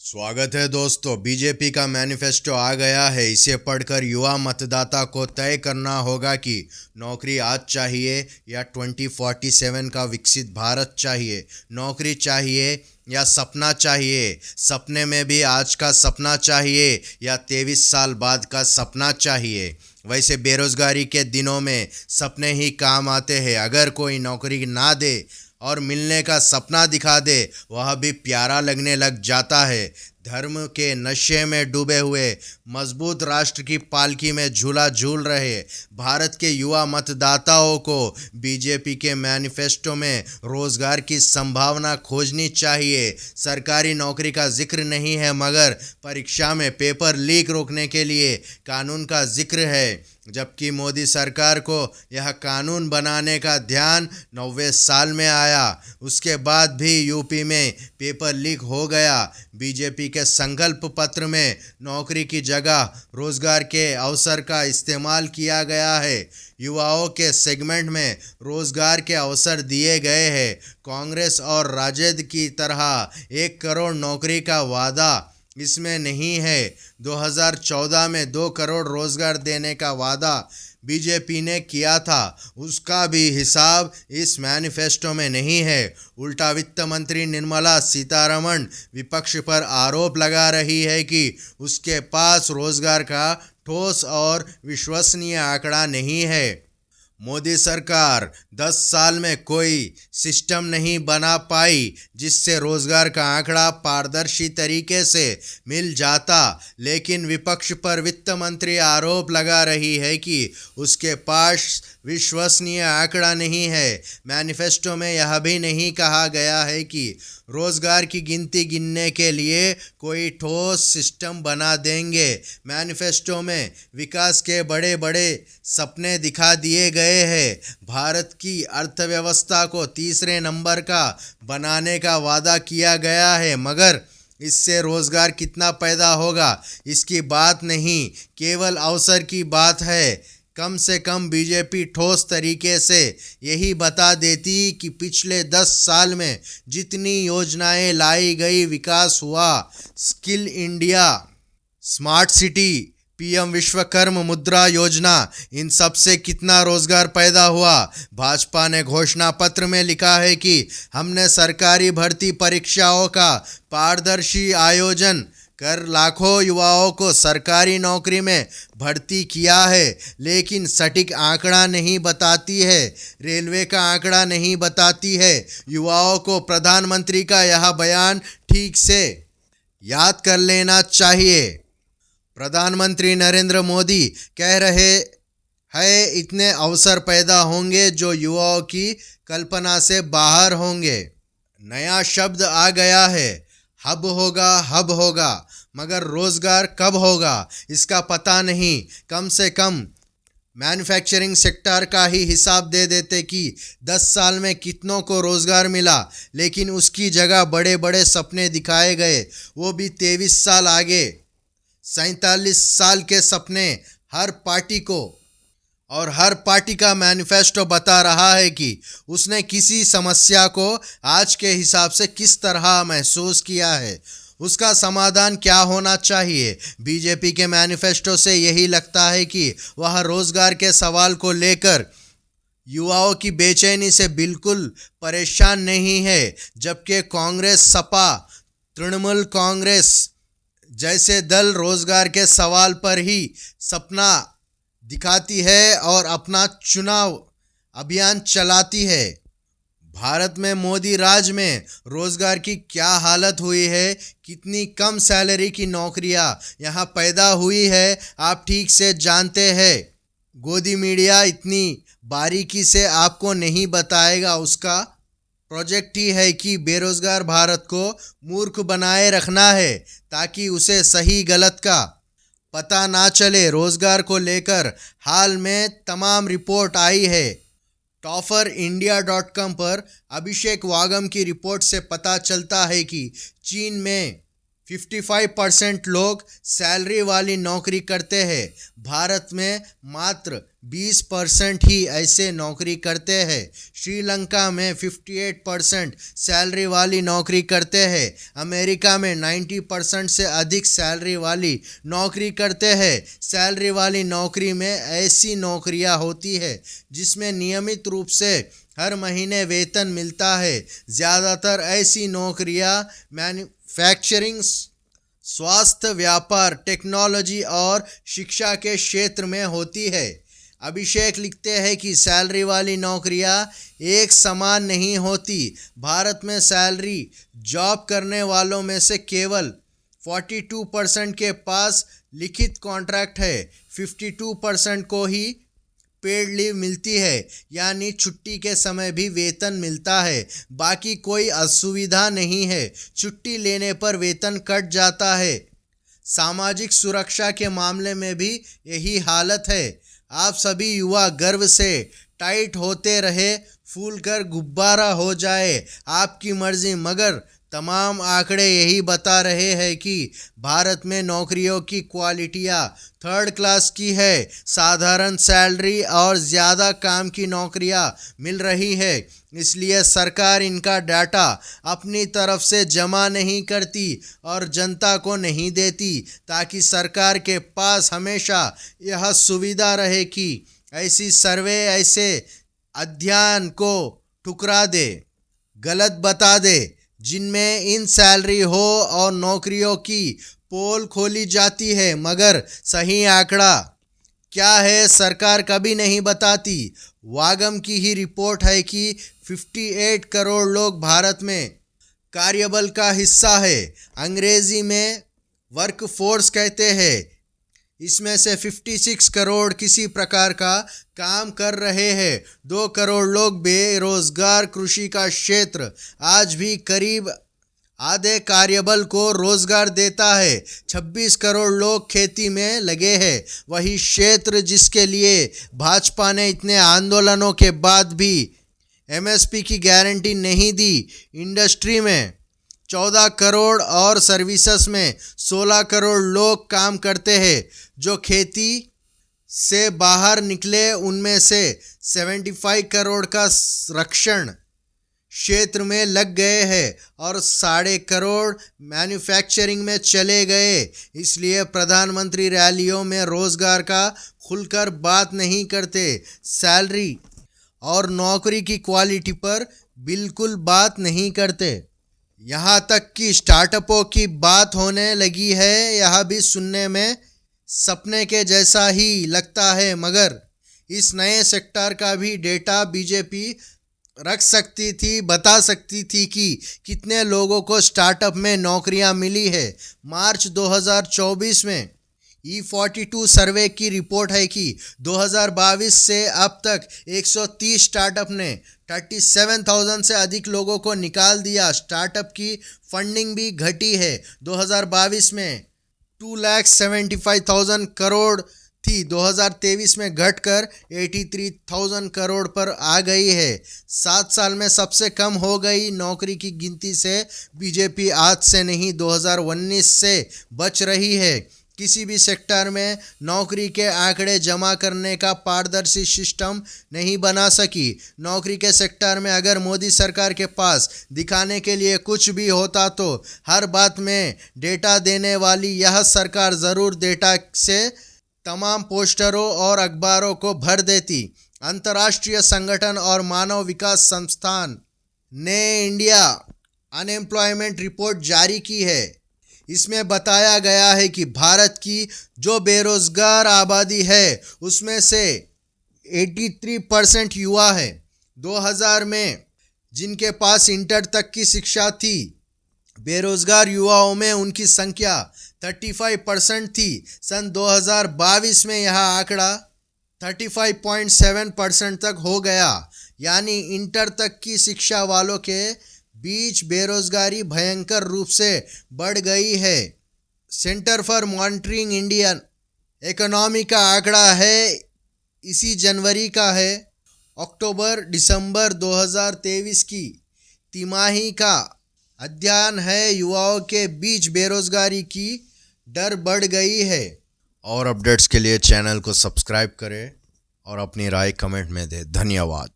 स्वागत है दोस्तों। बीजेपी का मैनिफेस्टो आ गया है। इसे पढ़कर युवा मतदाता को तय करना होगा कि नौकरी आज चाहिए या 2047 का विकसित भारत चाहिए। नौकरी चाहिए या सपना चाहिए। सपने में भी आज का सपना चाहिए या 23 साल बाद का सपना चाहिए। वैसे बेरोजगारी के दिनों में सपने ही काम आते हैं। अगर कोई नौकरी ना दे और मिलने का सपना दिखा दे, वह भी प्यारा लगने लग जाता है। धर्म के नशे में डूबे हुए मजबूत राष्ट्र की पालकी में झूला झूल रहे भारत के युवा मतदाताओं को बीजेपी के मैनिफेस्टो में रोजगार की संभावना खोजनी चाहिए। सरकारी नौकरी का जिक्र नहीं है, मगर परीक्षा में पेपर लीक रोकने के लिए कानून का जिक्र है। जबकि मोदी सरकार को यह कानून बनाने का ध्यान 90 साल में आया, उसके बाद भी यूपी में पेपर लीक हो गया। बीजेपी के संकल्प पत्र में नौकरी की जगह रोजगार के अवसर का इस्तेमाल किया गया है। युवाओं के सेगमेंट में रोजगार के अवसर दिए गए हैं। कांग्रेस और राजद की तरह 1 करोड़ नौकरी का वादा इसमें नहीं है। 2014 में 2 करोड़ रोजगार देने का वादा बीजेपी ने किया था, उसका भी हिसाब इस मैनिफेस्टो में नहीं है। उल्टा वित्त मंत्री निर्मला सीतारमण विपक्ष पर आरोप लगा रही है कि उसके पास रोजगार का ठोस और विश्वसनीय आंकड़ा नहीं है। मोदी सरकार 10 साल में कोई सिस्टम नहीं बना पाई जिससे रोजगार का आंकड़ा पारदर्शी तरीके से मिल जाता। लेकिन विपक्ष पर वित्त मंत्री आरोप लगा रही है कि उसके पास विश्वसनीय आंकड़ा नहीं है। मैनिफेस्टो में यह भी नहीं कहा गया है कि रोजगार की गिनती गिनने के लिए कोई ठोस सिस्टम बना देंगे। मैनिफेस्टो में विकास के बड़े बड़े सपने दिखा दिए गए हैं। भारत की अर्थव्यवस्था को तीसरे नंबर का बनाने का वादा किया गया है, मगर इससे रोजगार कितना पैदा होगा इसकी बात नहीं, केवल अवसर की बात है। कम से कम बीजेपी ठोस तरीके से यही बता देती कि पिछले 10 साल में जितनी योजनाएं लाई गई, विकास हुआ, skill India, smart city, PM Vishwakarma मुद्रा योजना, इन सब से कितना रोजगार पैदा हुआ। भाजपा ने घोषणा पत्र में लिखा है कि हमने सरकारी भर्ती परीक्षाओं का पारदर्शी आयोजन कर लाखों युवाओं को सरकारी नौकरी में भर्ती किया है, लेकिन सटीक आंकड़ा नहीं बताती है। रेलवे का आंकड़ा नहीं बताती है। युवाओं को प्रधानमंत्री का यह बयान ठीक से याद कर लेना चाहिए। प्रधानमंत्री नरेंद्र मोदी कह रहे हैं इतने अवसर पैदा होंगे जो युवाओं की कल्पना से बाहर होंगे। नया शब्द आ गया है, हब होगा, मगर रोजगार कब होगा इसका पता नहीं। कम से कम मैन्युफैक्चरिंग सेक्टर का ही हिसाब दे देते कि 10 साल में कितनों को रोजगार मिला, लेकिन उसकी जगह बड़े बड़े सपने दिखाए गए, वो भी 23 साल आगे। 47 साल के सपने हर पार्टी को, और हर पार्टी का मैनिफेस्टो बता रहा है कि उसने किसी समस्या को आज के हिसाब से किस तरह महसूस किया है, उसका समाधान क्या होना चाहिए। बीजेपी के मैनिफेस्टो से यही लगता है कि वह रोजगार के सवाल को लेकर युवाओं की बेचैनी से बिल्कुल परेशान नहीं है, जबकि कांग्रेस, सपा, तृणमूल कांग्रेस जैसे दल रोजगार के सवाल पर ही सपना दिखाती है और अपना चुनाव अभियान चलाती है। भारत में मोदी राज में रोजगार की क्या हालत हुई है, कितनी कम सैलरी की नौकरियां यहाँ पैदा हुई है, आप ठीक से जानते हैं। गोदी मीडिया इतनी बारीकी से आपको नहीं बताएगा। उसका प्रोजेक्ट ही है कि बेरोजगार भारत को मूर्ख बनाए रखना है, ताकि उसे सही गलत का पता ना चले। रोजगार को लेकर हाल में तमाम रिपोर्ट आई है। topperindia.com पर अभिषेक वागम की रिपोर्ट से पता चलता है कि चीन में 55% लोग सैलरी वाली नौकरी करते हैं। भारत में मात्र 20% ही ऐसे नौकरी करते हैं। श्रीलंका में 58% सैलरी वाली नौकरी करते हैं। अमेरिका में 90% से अधिक सैलरी वाली नौकरी करते हैं। सैलरी वाली नौकरी में ऐसी नौकरियां होती है जिसमें नियमित रूप से हर महीने वेतन मिलता है। ज़्यादातर ऐसी नौकरियां मैन्युफैक्चरिंग, स्वास्थ्य, व्यापार, टेक्नोलॉजी और शिक्षा के क्षेत्र में होती है। अभिषेक लिखते हैं कि सैलरी वाली नौकरियां एक समान नहीं होती। भारत में सैलरी जॉब करने वालों में से केवल 42% के पास लिखित कॉन्ट्रैक्ट है। 52% को ही पेड लीव मिलती है, यानी छुट्टी के समय भी वेतन मिलता है। बाकी कोई असुविधा नहीं है। छुट्टी लेने पर वेतन कट जाता है। सामाजिक सुरक्षा के मामले में भी यही हालत है। आप सभी युवा गर्व से टाइट होते रहे, फूलकर गुब्बारा हो जाए, आपकी मर्जी। मगर तमाम आंकड़े यही बता रहे हैं कि भारत में नौकरियों की क्वालिटियाँ थर्ड क्लास की है। साधारण सैलरी और ज़्यादा काम की नौकरियाँ मिल रही है। इसलिए सरकार इनका डाटा अपनी तरफ से जमा नहीं करती और जनता को नहीं देती, ताकि सरकार के पास हमेशा यह सुविधा रहे कि ऐसी सर्वे, ऐसे अध्ययन को ठुकरा दे, गलत बता दे, जिनमें इन सैलरी हो और नौकरियों की पोल खोली जाती है। मगर सही आंकड़ा क्या है सरकार कभी नहीं बताती। वागम की ही रिपोर्ट है कि 58 करोड़ लोग भारत में कार्यबल का हिस्सा है। अंग्रेजी में वर्कफोर्स कहते हैं। इसमें से 56 करोड़ किसी प्रकार का काम कर रहे हैं। 2 करोड़ लोग बेरोजगार। कृषि का क्षेत्र आज भी करीब आधे कार्यबल को रोजगार देता है। 26 करोड़ लोग खेती में लगे हैं। वही क्षेत्र जिसके लिए भाजपा ने इतने आंदोलनों के बाद भी एमएसपी की गारंटी नहीं दी। इंडस्ट्री में 14 करोड़ और सर्विसेज में 16 करोड़ लोग काम करते हैं। जो खेती से बाहर निकले उनमें से 75 करोड़ का रक्षण क्षेत्र में लग गए हैं और 1.5 करोड़ मैन्युफैक्चरिंग में चले गए। इसलिए प्रधानमंत्री रैलियों में रोजगार का खुलकर बात नहीं करते। सैलरी और नौकरी की क्वालिटी पर बिल्कुल बात नहीं करते। यहाँ तक कि स्टार्टअपों की बात होने लगी है। यह भी सुनने में सपने के जैसा ही लगता है, मगर इस नए सेक्टर का भी डेटा बीजेपी रख सकती थी, बता सकती थी कि कितने लोगों को स्टार्टअप में नौकरियां मिली है। मार्च 2024 में E42 सर्वे की रिपोर्ट है कि 2022 से अब तक 130 स्टार्टअप ने 37,000 से अधिक लोगों को निकाल दिया। स्टार्टअप की फंडिंग भी घटी है। 2022 में 2,75,000 करोड़ थी, 2023 में घटकर 83,000 करोड़ पर आ गई है। 7 साल में सबसे कम हो गई। नौकरी की गिनती से बीजेपी आज से नहीं 2019 से बच रही है। किसी भी सेक्टर में नौकरी के आंकड़े जमा करने का पारदर्शी सिस्टम नहीं बना सकी। नौकरी के सेक्टर में अगर मोदी सरकार के पास दिखाने के लिए कुछ भी होता तो हर बात में डेटा देने वाली यह सरकार ज़रूर डेटा से तमाम पोस्टरों और अखबारों को भर देती। अंतर्राष्ट्रीय संगठन और मानव विकास संस्थान ने इंडिया अनएम्प्लॉयमेंट रिपोर्ट जारी की है। इसमें बताया गया है कि भारत की जो बेरोजगार आबादी है उसमें से 83% युवा है। 2000 में जिनके पास इंटर तक की शिक्षा थी, बेरोजगार युवाओं में उनकी संख्या 35% थी। सन 2022 में यह आंकड़ा 35.7% तक हो गया। यानी इंटर तक की शिक्षा वालों के बीच बेरोजगारी भयंकर रूप से बढ़ गई है। Centre for monitoring Indian economy का आंकड़ा है, इसी जनवरी का है। अक्टूबर दिसंबर 2023 की तिमाही का अध्ययन है युवाओं के बीच बेरोजगारी की दर बढ़ गई है। और अपडेट्स के लिए चैनल को सब्सक्राइब करें और अपनी राय कमेंट में दें। धन्यवाद।